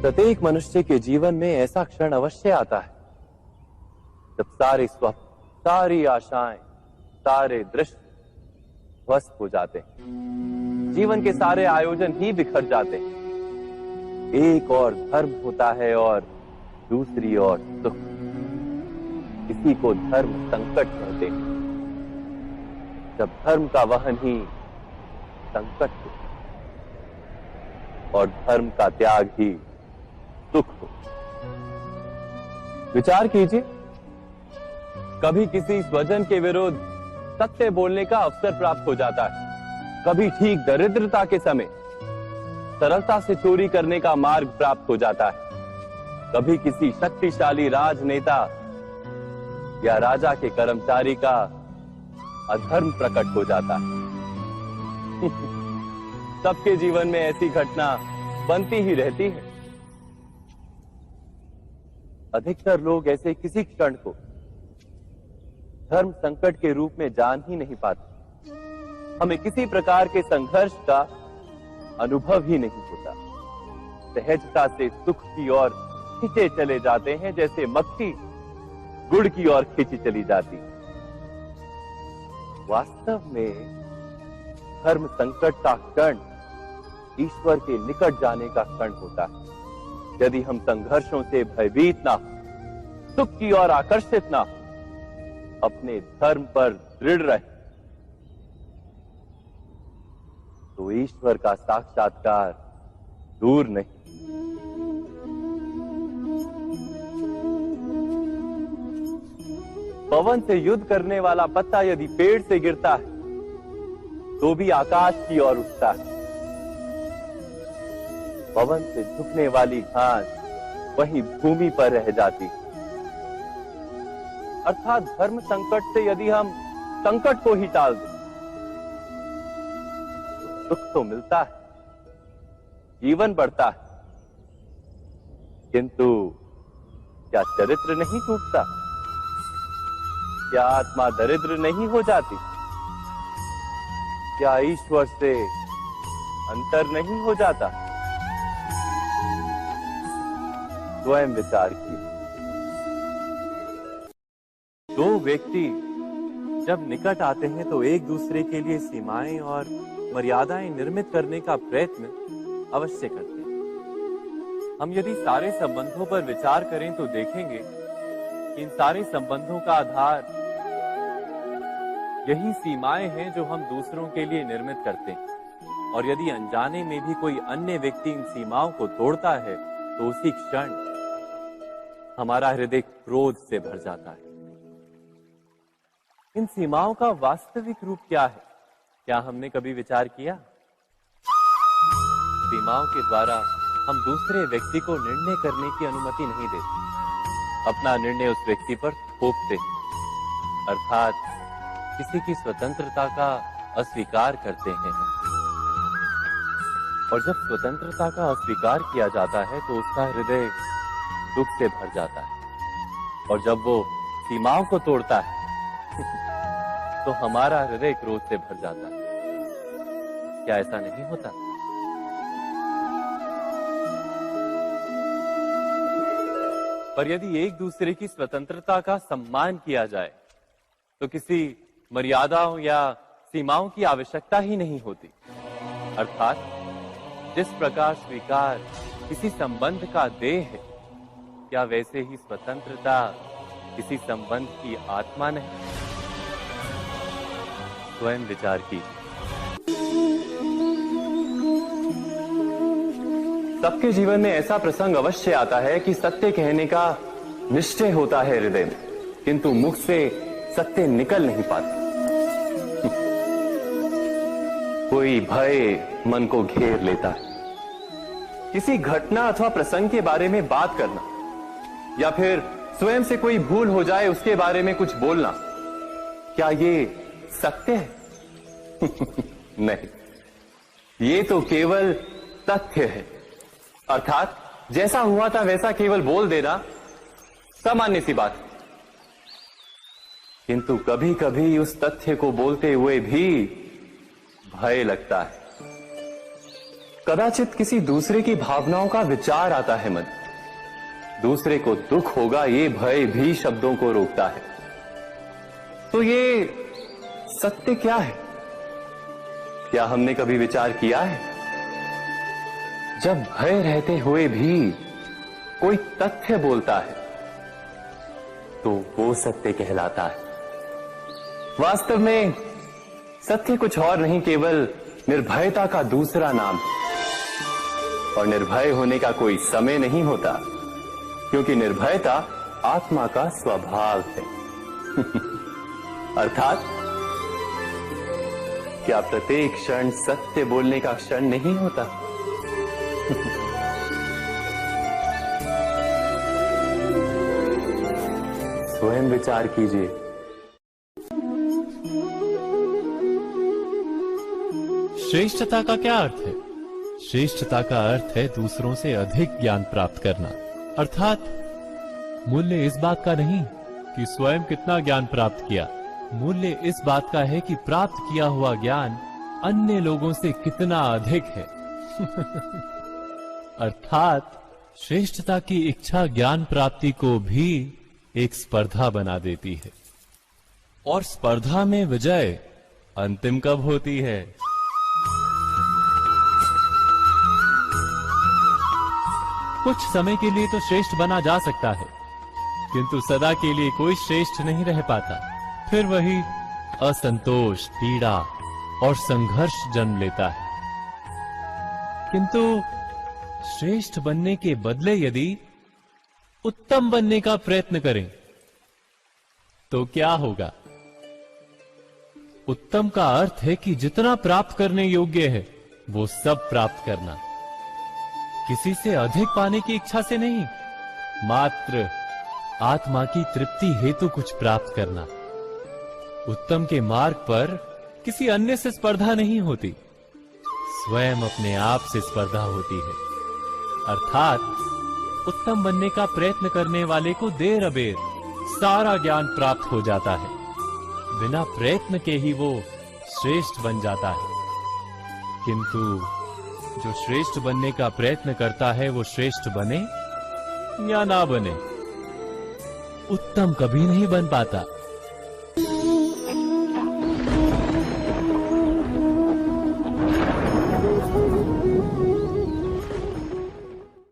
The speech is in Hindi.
प्रत्येक मनुष्य के जीवन में ऐसा क्षण अवश्य आता है जब सारे स्वप्न, सारी आशाएं, सारे दृश्य ध्वस्त हो जाते हैं। जीवन के सारे आयोजन ही बिखर जाते हैं। एक और धर्म होता है और दूसरी ओर सुख। इसी को धर्म संकट कहते हैं। जब धर्म का वहन ही संकट हो और धर्म का त्याग ही सुख हो। विचार कीजिए, कभी किसी स्वजन के विरुद्ध सत्य बोलने का अवसर प्राप्त हो जाता है, कभी ठीक दरिद्रता के समय सरलता से चोरी करने का मार्ग प्राप्त हो जाता है, कभी किसी शक्तिशाली राजनेता या राजा के कर्मचारी का अधर्म प्रकट हो जाता है। सबके जीवन में ऐसी घटना बनती ही रहती है। अधिकतर लोग ऐसे किसी क्षण को धर्म संकट के रूप में जान ही नहीं पाते। हमें किसी प्रकार के संघर्ष का अनुभव ही नहीं होता। सहजता से सुख की ओर खींचे चले जाते हैं, जैसे मक्खी गुड़ की ओर खींची चली जाती। वास्तव में धर्म संकट का क्षण ईश्वर के निकट जाने का क्षण होता है। यदि हम संघर्षों से भयभीत ना हो, सुख की ओर आकर्षित ना हो, अपने धर्म पर दृढ़ रहे, तो ईश्वर का साक्षात्कार दूर नहीं। पवन से युद्ध करने वाला पत्ता यदि पेड़ से गिरता है तो भी आकाश की ओर उठता है। पवन से झुकने वाली घास वहीं भूमि पर रह जाती। अर्थात धर्म संकट से यदि हम संकट को ही टाल दें तो सुख तो मिलता है, जीवन बढ़ता है, किंतु क्या चरित्र नहीं टूटता? क्या आत्मा दरिद्र नहीं हो जाती? क्या ईश्वर से अंतर नहीं हो जाता? स्वयं विचार कीजिए। दो व्यक्ति जब निकट आते हैं तो एक दूसरे के लिए सीमाएं और मर्यादाएं निर्मित करने का प्रयत्न अवश्य करते हैं। हम यदि सारे संबंधों पर विचार करें तो देखेंगे कि इन सारे संबंधों का आधार यही सीमाएं हैं जो हम दूसरों के लिए निर्मित करते हैं। और यदि अनजाने में भी कोई अन्य व्यक्ति इन सीमाओं को तोड़ता है तो उसी क्षण हमारा हृदय क्रोध से भर जाता है। इन सीमाओं का वास्तविक रूप क्या है? क्या हमने कभी विचार किया? सीमाओं के द्वारा हम दूसरे व्यक्ति को निर्णय करने की अनुमति नहीं देते। अपना निर्णय उस व्यक्ति पर थोपते, अर्थात किसी की स्वतंत्रता का अस्वीकार करते हैं। और जब स्वतंत्रता का अस्वीकार किया जाता है तो उसका हृदय दुख से भर जाता है। और जब वो सीमाओं को तोड़ता है तो हमारा हृदय क्रोध से भर जाता है। क्या ऐसा नहीं होता? पर यदि एक दूसरे की स्वतंत्रता का सम्मान किया जाए तो किसी मर्यादाओं या सीमाओं की आवश्यकता ही नहीं होती। अर्थात जिस प्रकार स्वीकार किसी संबंध का देह है, क्या वैसे ही स्वतंत्रता किसी संबंध की आत्मा नहीं? स्वयं विचार कीजिए। सबके जीवन में ऐसा प्रसंग अवश्य आता है कि सत्य कहने का निश्चय होता है हृदय में, किंतु मुख से सत्य निकल नहीं पाता। कोई भय मन को घेर लेता है। किसी घटना अथवा प्रसंग के बारे में बात करना या फिर स्वयं से कोई भूल हो जाए उसके बारे में कुछ बोलना, क्या ये सत्य है? नहीं, ये तो केवल तथ्य है। अर्थात जैसा हुआ था वैसा केवल बोल देना सामान्य सी बात। किंतु कभी कभी उस तथ्य को बोलते हुए भी भय लगता है। कदाचित किसी दूसरे की भावनाओं का विचार आता है मन। दूसरे को दुख होगा ये भय भी शब्दों को रोकता है। तो ये सत्य क्या है? क्या हमने कभी विचार किया है? जब भय रहते हुए भी कोई तथ्य बोलता है तो वो सत्य कहलाता है। वास्तव में सत्य कुछ और नहीं, केवल निर्भयता का दूसरा नाम है। और निर्भय होने का कोई समय नहीं होता, क्योंकि निर्भयता आत्मा का स्वभाव है। अर्थात क्या प्रत्येक क्षण सत्य बोलने का क्षण नहीं होता? स्वयं विचार कीजिए। श्रेष्ठता का क्या अर्थ है? श्रेष्ठता का अर्थ है दूसरों से अधिक ज्ञान प्राप्त करना। अर्थात मूल्य इस बात का नहीं कि स्वयं कितना ज्ञान प्राप्त किया, मूल्य इस बात का है कि प्राप्त किया हुआ ज्ञान अन्य लोगों से कितना अधिक है। अर्थात श्रेष्ठता की इच्छा ज्ञान प्राप्ति को भी एक स्पर्धा बना देती है। और स्पर्धा में विजय अंतिम कब होती है? कुछ समय के लिए तो श्रेष्ठ बना जा सकता है, किंतु सदा के लिए कोई श्रेष्ठ नहीं रह पाता। फिर वही असंतोष, पीड़ा और संघर्ष जन्म लेता है। किंतु श्रेष्ठ बनने के बदले यदि उत्तम बनने का प्रयत्न करें तो क्या होगा? उत्तम का अर्थ है कि जितना प्राप्त करने योग्य है वो सब प्राप्त करना, किसी से अधिक पाने की इच्छा से नहीं, मात्र आत्मा की तृप्ति हेतु कुछ प्राप्त करना। उत्तम के मार्ग पर किसी अन्य से स्पर्धा नहीं होती, स्वयं अपने आप से स्पर्धा होती है। अर्थात उत्तम बनने का प्रयत्न करने वाले को देर अबेर सारा ज्ञान प्राप्त हो जाता है। बिना प्रयत्न के ही वो श्रेष्ठ बन जाता है। किंतु जो श्रेष्ठ बनने का प्रयत्न करता है वो श्रेष्ठ बने या ना बने, उत्तम कभी नहीं बन पाता।